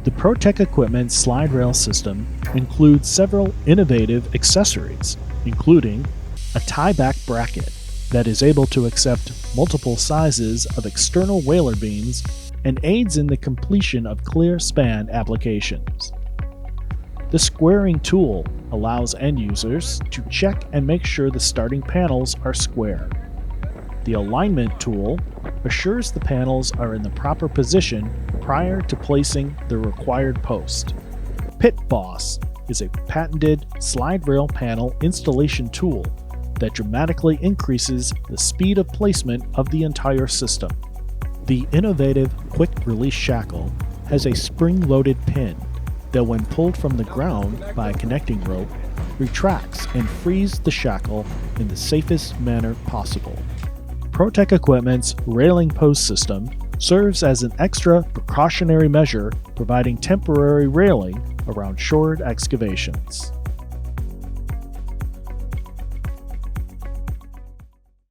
The Pro-Tec equipment slide rail system includes several innovative accessories, including a tie-back bracket that is able to accept multiple sizes of external whaler beams and aids in the completion of clear span applications. The squaring tool allows end users to check and make sure the starting panels are square. The alignment tool assures the panels are in the proper position prior to placing the required post. Pit Boss is a patented slide rail panel installation tool that dramatically increases the speed of placement of the entire system. The innovative quick release shackle has a spring-loaded pin that, when pulled from the ground by a connecting rope, retracts and frees the shackle in the safest manner possible. Pro-Tec equipment's railing post system serves as an extra precautionary measure, providing temporary railing around shored excavations.